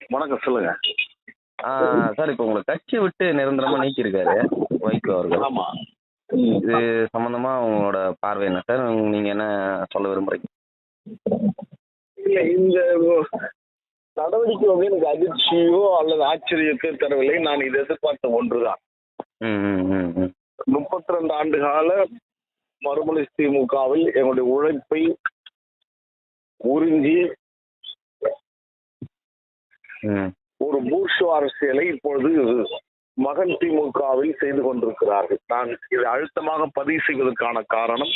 வணக்கம் சொல்லுங்க. ஆ சார், இப்போ உங்களை கட்சியை விட்டு நிரந்தரமா நீக்கியிருக்காரு வைகோ அவர்கள். ஆமா. இது சம்பந்தமா உங்களோட பார்வை என்ன சார்? நீங்க என்ன சொல்ல விரும்புறீங்க? இல்ல இந்த நடவடிக்கை வந்து எனக்கு அதிர்ச்சியோ அல்லது ஆச்சரியத்தையோ தரவில்லை. நான் இதை எதிர்பார்த்த ஒன்றுதான். ம் ம் ம் ம் 32 ஆண்டு கால மறுமலர்ச்சி திமுகவில் என்னுடைய உழைப்பை உறிஞ்சி ம் ஒரு பூர்ஷோ அரசியலை இப்பொழுது மகன் திமுகவில் செய்து கொண்டிருக்கிறார்கள். நான் இதை அழுத்தமாக பதிவு செய்வதற்கான காரணம்,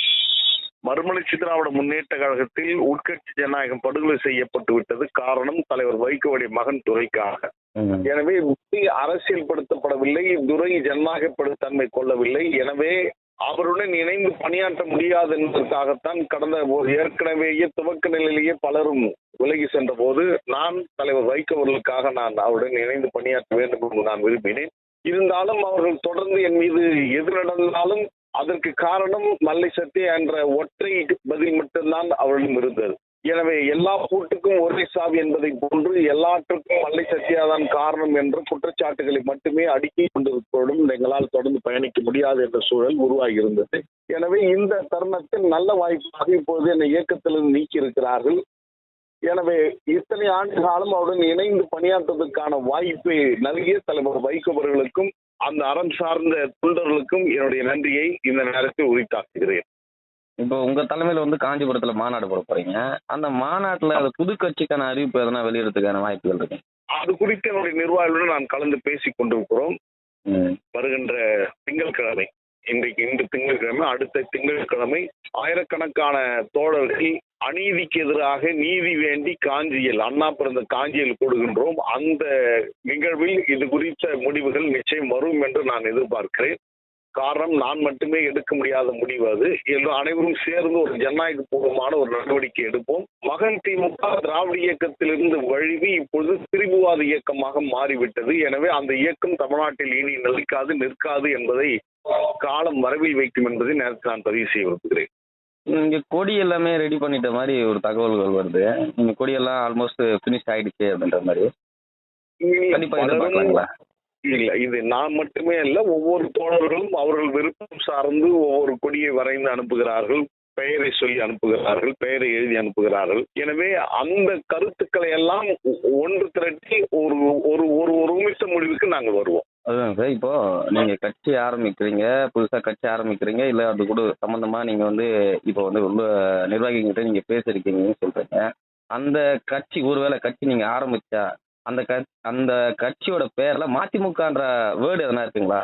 மறுமலர்ச்சி திராவிட முன்னேற்ற கழகத்தில் உட்கட்சி ஜனநாயகம் படுகொலை செய்யப்பட்டு விட்டது. காரணம் தலைவர் வைகோவுடைய மகன் துரைக்காக. ம் எனவே அரசியல்படுத்தப்படவில்லை, துரை ஜனநாயகப்படுத்தன்மை கொள்ளவில்லை. எனவே அவருடன் இணைந்து பணியாற்ற முடியாது என்பதற்காகத்தான் கடந்த ஏற்கனவேயே துவக்க நிலையிலேயே பலரும் விலகி சென்ற போது நான் தலைவர் வைகோ அவர்களுக்காக நான் அவருடன் இணைந்து பணியாற்ற வேண்டும் என்று நான் விரும்பினேன். இருந்தாலும் அவர்கள் தொடர்ந்து என் மீது எது நடந்தாலும் அதற்கு காரணம் மல்லை சத்யா என்ற ஒற்றை பதில் மட்டும்தான் அவரிடம் இருந்தது. எனவே எல்லா பூட்டுக்கும் ஒரே சாவி என்பதை போன்று எல்லாற்றுக்கும் மல்லை சத்யாதான் காரணம் என்ற குற்றச்சாட்டுகளை மட்டுமே அடுக்கிக் கொண்டிருப்பதும் எங்களால் தொடர்ந்து பயணிக்க முடியாது என்ற சூழல் உருவாகி இருந்தது. எனவே இந்த தருணத்தில் நல்ல வாய்ப்பாக இப்போது என்னை இயக்கத்திலிருந்து நீக்கி இருக்கிறார்கள். எனவே இத்தனை ஆண்டு காலம் அவருடன் இணைந்து பணியாற்றுவதற்கான வாய்ப்பை நல்கிய தலைவர் வைகோ அவர்களுக்கும் அந்த அறம் சார்ந்த தொண்டர்களுக்கும் என்னுடைய நன்றியை இந்த நேரத்தில் உரித்தாக்குகிறேன். இப்போ உங்க தலைமையில வந்து காஞ்சிபுரத்துல மாநாடு போட போறீங்க. அந்த மாநாட்டுல அது புது கட்சிக்கான அறிவிப்பு எதனா வெளியிடறதுக்கான வாய்ப்புகள் இருக்கு? அது குறித்து என்னுடைய நிர்வாகிகளுடன் நான் கலந்து பேசிக் கொண்டிருக்கிறோம். ம் வருகின்ற திங்கட்கிழமை, இன்று திங்கட்கிழமை, அடுத்த திங்கட்கிழமை ஆயிரக்கணக்கான தோழர்கள் அநீதிக்கு எதிராக நீதி வேண்டி காஞ்சியில், அண்ணா பிறந்த காஞ்சியில் கூடுகின்றோம். அந்த நிகழ்வில் இது குறித்த முடிவுகள் நிச்சயம் வரும் என்று நான் எதிர்பார்க்கிறேன். காரணம், நான் மட்டுமே எடுக்க முடியாத முடிவு அது. அனைவரும் சேர்ந்து ஒரு ஜனநாயக பூர்வமான ஒரு நடவடிக்கை எடுப்போம். மகன் திமுக திராவிட இயக்கத்திலிருந்து வழுவி இப்பொழுது திரிபுவாத இயக்கமாக மாறிவிட்டது. எனவே அந்த இயக்கம் தமிழ்நாட்டில் இனி நிற்காது என்பதை காலம் வரவில் வைக்கும் என்பதை நேரத்தில் நான் பதிவு செய்ய விரும்புகிறேன். இங்க கொடி எல்லாமே ரெடி பண்ணிட்ட மாதிரி ஒரு தகவல்கள் வருது. நீங்க கொடியெல்லாம் ஆல்மோஸ்ட் ஃபினிஷ் ஆயிடுச்சு அப்படின்ற மாதிரி. கண்டிப்பா எதிர்பார்க்கலாங்களா? இல்ல, இது நான் மட்டுமே அல்ல, ஒவ்வொரு தோழர்களும் அவர்கள் விருப்பம் சார்ந்து ஒவ்வொரு கொடியை வரைந்து அனுப்புகிறார்கள், பெயரை சொல்லி அனுப்புகிறார்கள், பெயரை எழுதி அனுப்புகிறார்கள். எனவே அந்த கருத்துக்களை எல்லாம் ஒன்று திரட்டி ஒரு ஒரு ஒரு முடிவுக்கு நாங்கள் வருவோம். அதுதான் சார், இப்போ நீங்க கட்சி ஆரம்பிக்கிறீங்க, புதுசா கட்சி ஆரம்பிக்கிறீங்க, இல்ல அது கூட சம்பந்தமா நீங்க வந்து இப்போ வந்து உள்ள நிர்வாகிகிட்ட நீங்க பேசிருக்கீங்கன்னு சொல்றீங்க. அந்த கட்சி, ஒருவேளை கட்சி நீங்க ஆரம்பிச்சா அந்த கட்சியோட பேர்ல மதிமுகன்ற வேர்டு எதனா இருக்குங்களா?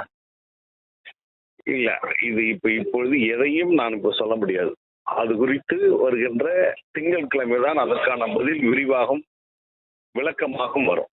இல்ல, இது இப்பொழுது எதையும் நான் இப்ப சொல்ல முடியாது. அது குறித்து வருகின்ற திங்கட்கிழமை தான் அதற்கான பதில் விரிவாகும் விளக்கமாகவும் வரும்.